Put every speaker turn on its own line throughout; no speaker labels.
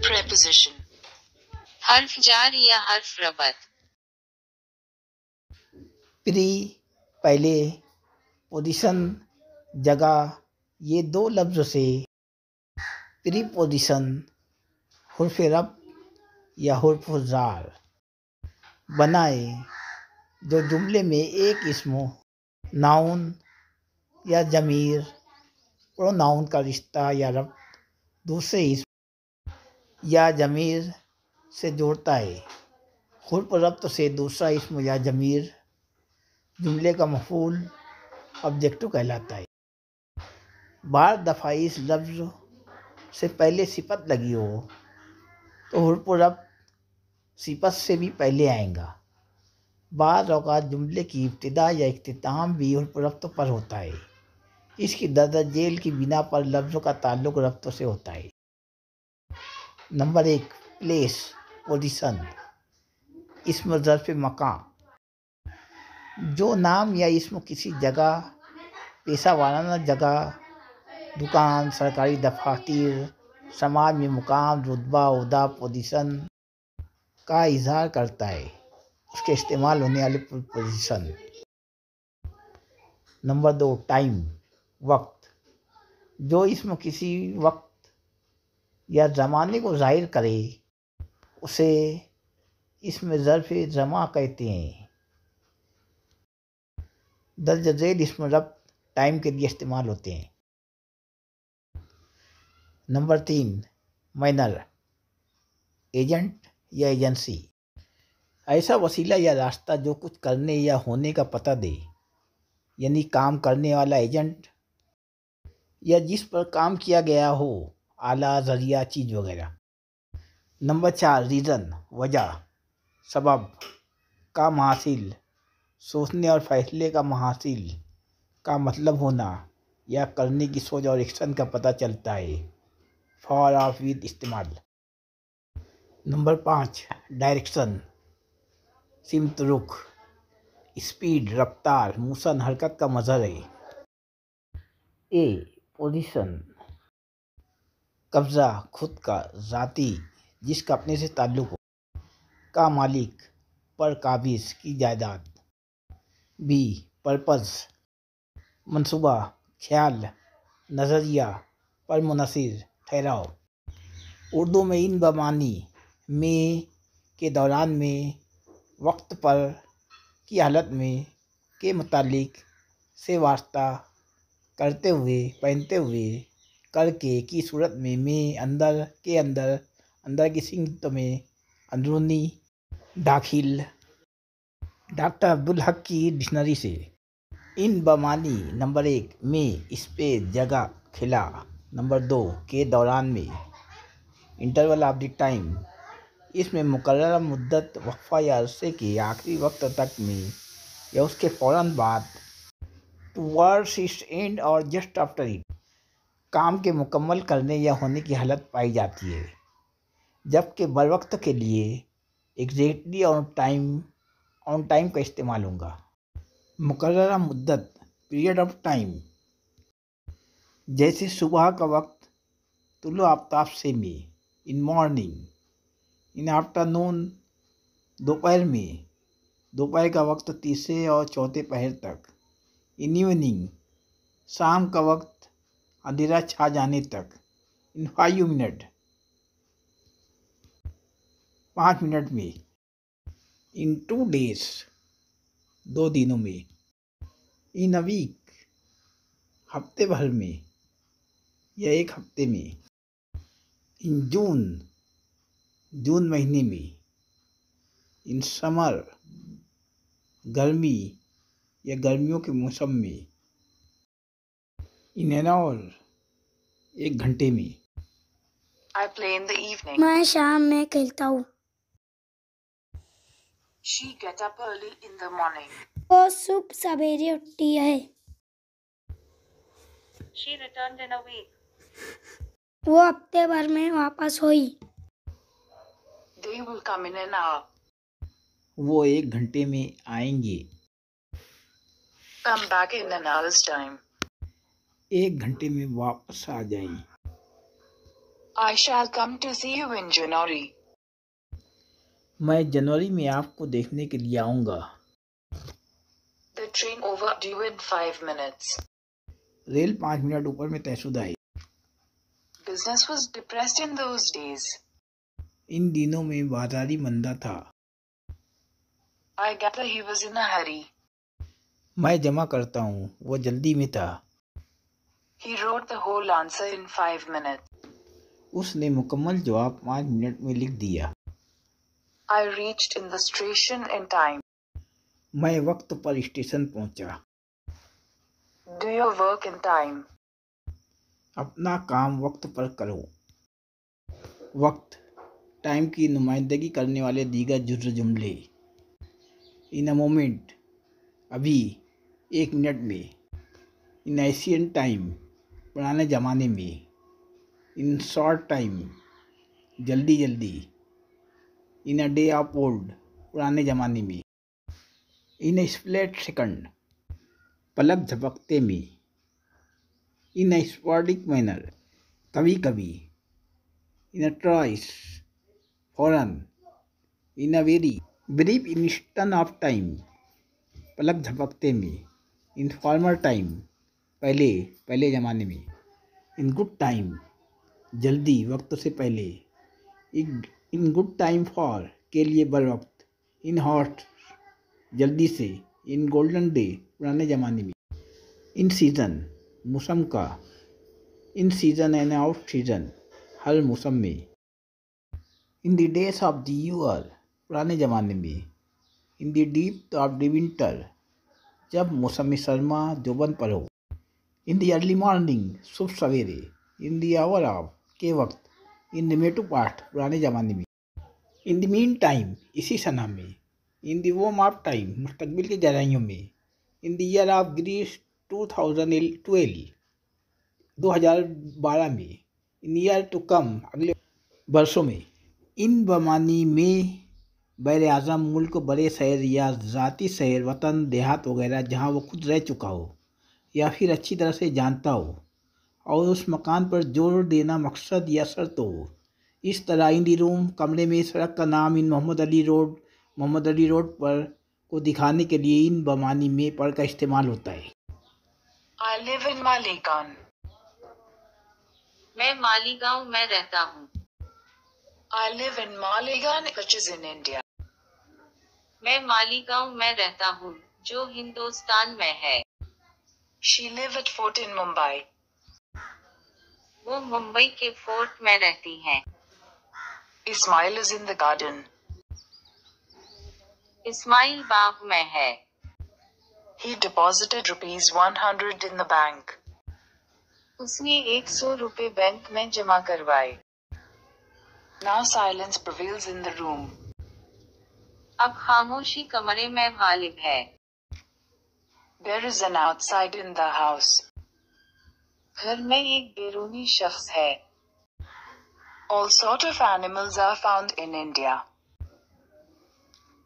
Preposition. हर्फ jar या हर्फ रबत.
प्री पहले, पोजीशन जगह, ये दो लफ्ज़ से प्रीपोजिशन हुर्फ रब या हुर्फ जार बनाए जो जुमले में एक इस्म, नाउन या जमीर, प्रोनाउन का रिश्ता या रब्त दूसरे इस्म या जमीर से जोड़ता है. हुर्फ रब्त से दूसरा इस्म या जमीर जुमले का मफूल ऑब्जेक्टिव कहलाता है. बार दफ़ा इस लफ्ज़ से पहले सिफत लगी हो तो हुर्फ रब्त सिफत से भी पहले आएगा. बाज़ औक़ात जुमले की इब्तिदा या इख्तिताम भी हुर्फ रब्त पर होता है. इसकी दर्ज झेल की बिना पर लफ्ज़ों का ताल्लुक़ रब्त से होता है. नंबर 1, प्लेस, पोजीशन, इस्म ज़र्फ़ मकान. जो नाम या इस्म किसी जगह, पेशा वाराना जगह, दुकान, सरकारी दफातर, समाज में मुकाम, रुतबा, ओहदा, पोजीशन का इजहार करता है, उसके इस्तेमाल होने वाले पोजीशन. नंबर 2, टाइम, वक्त. जो इस्म किसी वक्त या ज़माने को ज़ाहिर करे उसे इस्म ज़र्फ़ ज़मा कहते हैं. दर्ज झेल इस्म रब्त टाइम के लिए इस्तेमाल होते हैं. नंबर 3, मैनर, एजेंट या एजेंसी. ऐसा वसीला या रास्ता जो कुछ करने या होने का पता दे, यानी काम करने वाला एजेंट या जिस पर काम किया गया हो, आला, ज़रिया, चीज़ वगैरह. नंबर 4, रीज़न, वजह, सबब का महासिल, सोचने और फैसले का महासिल का मतलब होना या करने की सोच और एक्शन का पता चलता है. फॉर ऑफ विद इस्तेमाल. नंबर 5, डायरेक्शन, सिमत, रुख, स्पीड, रफ्तार, मूसन, हरकत का मज़हर है. ए, पोजीशन, कब्ज़ा, खुद का, ज़ाती, जिसका अपने से ताल्लुक़ हो, का मालिक, पर काबिज, की जायदाद. बी, पर्पज़, मंसूबा, ख्याल, नज़रिया, पर मुनसिर, ठहराव. उर्दू में इन बमानी में, के दौरान में, वक्त पर, की हालत में, के मुतालिक, से वास्ता, करते हुए, पहनते हुए, करके, की सूरत में, अंदर, के अंदर, अंदर की सिमत में, अंदरूनी, दाखिल. डॉक्टर अब्दुल हक की डिक्शनरी से. इन बमानी, नंबर 1, में, स्पेस, जगह, खिला. नंबर 2, के दौरान में, इंटरवल ऑफ द टाइम, इसमें मुकर्रर मुद्दत, वक्फा या अरसे के आखिरी वक्त तक में या उसके फ़ौरन बाद, टुवर्ड्स इट्स एंड और जस्ट आफ्टर इट, काम के मुकम्मल करने या होने की हालत पाई जाती है. जबकि बरवक्त के लिए एग्जैक्टली ऑन टाइम का इस्तेमाल होगा. मुकर्ररा मुद्दत, पीरियड ऑफ टाइम, जैसे सुबह का वक्त, तुलो आफ्ताब से में, इन मॉर्निंग. इन आफ्टरनून, दोपहर में, दोपहर का वक्त तीसरे और चौथे पहर तक. इन इवनिंग, शाम का वक्त अंधेरा छा जाने तक. इन 5 मिनट, 5 मिनट में. इन 2 डेज, 2 दिनों में. इन अ वीक, हफ्ते भर में या एक हफ्ते में. इन जून, जून महीने में. इन समर, गर्मी या गर्मियों के मौसम में. इन एन आवर, 1 घंटे में.
I play in the evening.
मैं शाम में खेलता हूँ.
She get up early in the morning.
वो सुबह सवेरे उठती है.
She returned in a week.
वो हफ्ते भर में वापस हुई.
They will come in an hour.
वो 1 घंटे में आएंगे.
Come back in an hour's time.
1 घंटे में वापस आ जाएं.
I shall come to see you in January.
मैं जनवरी में आपको देखने के लिए आऊँगा।
The train overdue in 5 minutes.
Rail 5 minute ऊपर में तयशुदा है।
Business was depressed in those days.
इन दिनों में बाजारी मंदा था।
I gather he was in a hurry.
मैं जमा करता हूँ वो जल्दी में था।
He wrote the whole answer in 5 minutes.
उसने मुकम्मल जवाब 5 मिनट में लिख दिया।
I reached in the station in time.
मैं वक्त पर स्टेशन पहुँचा।
Do your work in time.
अपना काम वक्त पर करो। वक्त, टाइम की नुमाइंदगी करने वाले दीगर जुमले। इन अ मोमेंट, अभी, 1 मिनट में। इन एशियंट टाइम, पुराने ज़माने में। इन शॉर्ट टाइम, जल्दी जल्दी। इन अ डे ऑफ ओल्ड, पुराने ज़माने में। इन ए स्प्लिट सेकंड, पलक झपकते में। इन ए स्पॉडिक मैनर, कभी कभी। इन अ ट्रॉइस, फौरन। In a very brief instant of time, पलक झपकते में। इन फॉर्मर टाइम, पहले ज़माने में। इन गुड टाइम, जल्दी, वक्त से पहले। इन गुड टाइम फॉर, के लिए बर वक्त। इन हॉट, जल्दी से। इन गोल्डन डे, पुराने ज़माने में। इन सीज़न, मौसम का। इन सीज़न एंड आउट सीज़न, हर मौसम में। In the days of the year, पुराने ज़माने में। In the deep of the winter, जब मौसम सरमा जोबन पर हो। इन द अर्ली मॉर्निंग, शुभ सवेरे। इन द आवर ऑफ, के वक्त। इन द मेटू पास्ट, पुराने ज़माने में। इन द मीन टाइम, इसी सना में। इन द वॉर्म ऑफ टाइम, मुस्तकबिल की गहराइयों में। In the year of grace 2012 में। इन ईयर टू कम, अगले वर्षों में। इन बमानी में बैर आज़म, मुल्क, बड़े शहर या ज़ाती शहर, वतन, देहात वगैरह जहाँ वो खुद रह चुका हो या फिर अच्छी तरह से जानता हो और उस मकान पर जोर देना मकसद या शर्त हो। इस तरह इन दी रूम, कमरे में। सड़क का नाम इन मोहम्मद अली रोड पर को दिखाने के लिए इन बमानी में पर का इस्तेमाल होता है।
I live in Maligan.
मैं मालीगांव में रहता हूँ।
I live in Maligan, which is in India.
मैं मालीगांव में रहता हूँ, जो हिंदुस्तान में है।
She live at Fort in Mumbai.
वो मुंबई के फोर्ट में रहती हैं।
Ismail is in the garden.
Ismail बाग में है।
He deposited ₹100 in the bank.
उसने 100 रुपए बैंक में जमा करवाए।
Now silence prevails in the room.
अब खामोशी कमरे में गालिब है।
There is an outside in the house.
घर में एक बैरूनी शख्स है।
All sort of animals are found in India.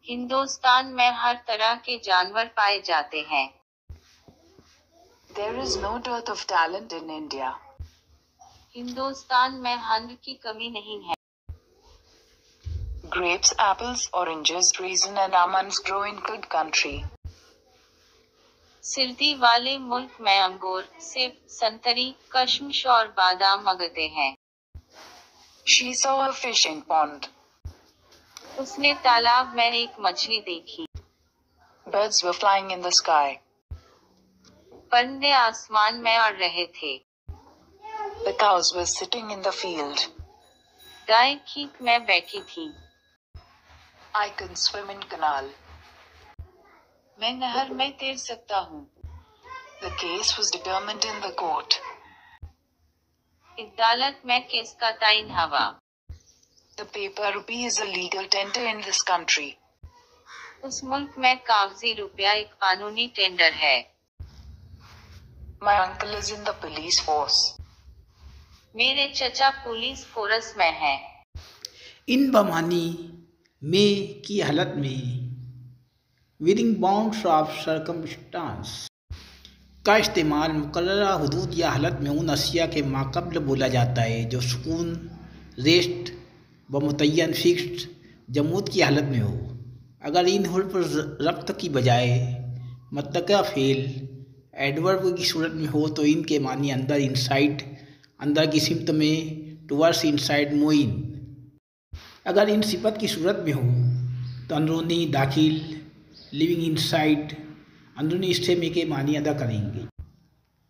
Hindustan में हर तरह के जानवर पाए जाते हैं।
There is no dearth of talent in India.
Hindustan में हुनर की कमी नहीं है।
Grapes, apples, oranges, raisin and almonds grow in good country.
सर्दी वाले मुल्क में अंगूर, सेब, संतरी, कशमिश और बादाम उगते हैं।
She saw a fishing pond.
उसने तालाब में एक मछली देखी।
Birds were flying in the sky.
परिंदे आसमान में उड़ रहे थे।
The cows were sitting in the field.
गाय खेत में बैठी थी।
I can swim in canal.
मैं नहर में तैर सकता हूँ।
The case was determined in the court.
अदालत में केस का तयन हुआ।
The paper rupee is a legal tender in this country.
उस मुल्क में कागजी रुपया एक कानूनी टेंडर है।
My uncle is in the police force.
मेरे चचा पुलिस फोर्स में हैं।
इन बमानी में की हालत में विदिन बाउंड्स ऑफ सर्कमस्टांस का इस्तेमाल मुकर्ररा हुदूद या हालत में उन अशिया के माक़बल बोला जाता है जो सुकून रेस्ट व मुतय्यन फिक्स्ड जमूद की हालत में हो। अगर इन होल्ड पर रब्त की बजाय मुत्तका फेल एडवर्ब की सूरत में हो तो इनके मानी अंदर, इनसाइड, अंदर की सिमत में, टुवर्ड्स, इनसाइड, मोइन। अगर इन सिफत की सूरत में हो तो अंदरूनी, दाखिल, लिविंग इनसाइड, अंदरूनी इस्तेमे के मानी अदा करेंगे।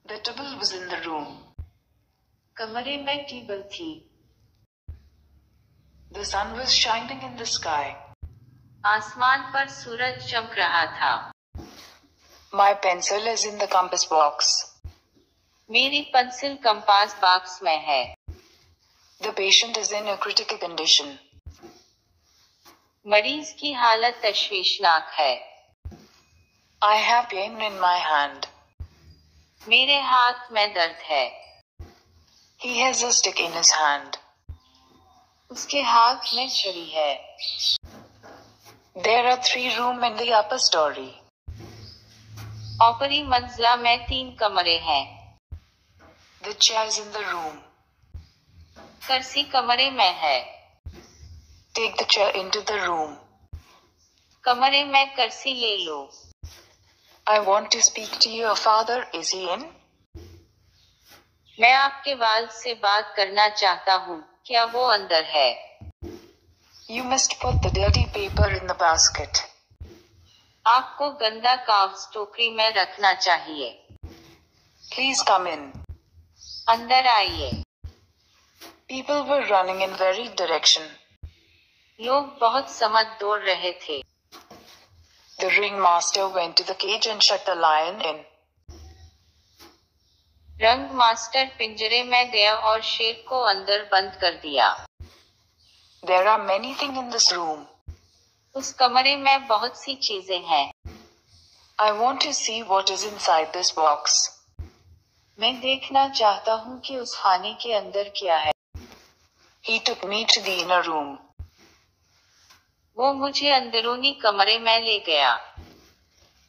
The table was in the room.
कमरे में टेबल थी।
The sun was shining in the sky.
आसमान पर सूरज चमक रहा था।
My pencil is in the compass box.
मेरी पेंसिल कंपास बॉक्स में है।
The patient is in a critical condition.
मरीज की हालत तशवीशनाक है।
I have pain in my hand.
मेरे हाथ में दर्द है।
He has a stick in his hand.
उसके हाथ में छुरी है।
There are 3 rooms in the upper story.
ऊपरी मंजिला में 3 कमरे हैं।
The chair is in the room.
कुर्सी कमरे में है।
Take the chair into the room.
कमरे में कुर्सी ले लो।
I want to speak to your father. Is he in?
मैं आपके वालिद से बात करना चाहता हूँ, क्या वो अंदर है?
You must put the dirty paper in the basket.
आपको गंदा कागज टोकरी में रखना चाहिए।
Please come in.
अंदर आइए।
People were running in varied direction.
लोग बहुत समझ दौड़ रहे थे।
The ringmaster went to the cage and shut the lion in.
रंग मास्टर पिंजरे में गया और शेर को अंदर बंद कर दिया।
There are many things in this room.
उस कमरे में बहुत सी चीजें हैं।
I want to see what is inside this box.
मैं देखना चाहता हूँ कि उस खाने के अंदर क्या है।
He took me to the inner room.
वो मुझे अंदरूनी कमरे में ले गया।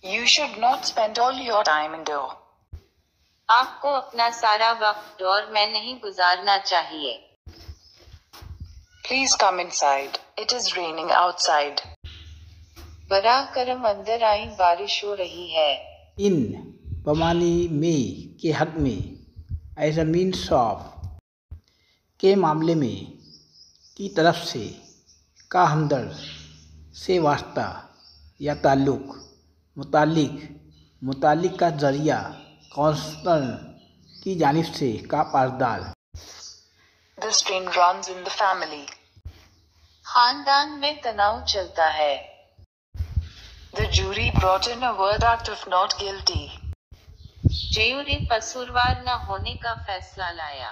You should not spend all your time indoor.
आपको अपना सारा वक्त डोर में नहीं गुजारना चाहिए।
Please come inside. It is raining outside.
बराह करम अंदर आई, बारिश हो रही है।
इन पमानी में के हक में एज अ मीन्स ऑफ के मामले में की तरफ से का हमदर्द से वास्ता या ताल्लुक मुतालिक का जरिया कांस्टेंट की जानिब से का पासदार।
The strain runs in the family.
खानदान में तनाव चलता है।
The jury brought in a verdict of not guilty.
Jury कसूरवार न होने का फैसला लाया।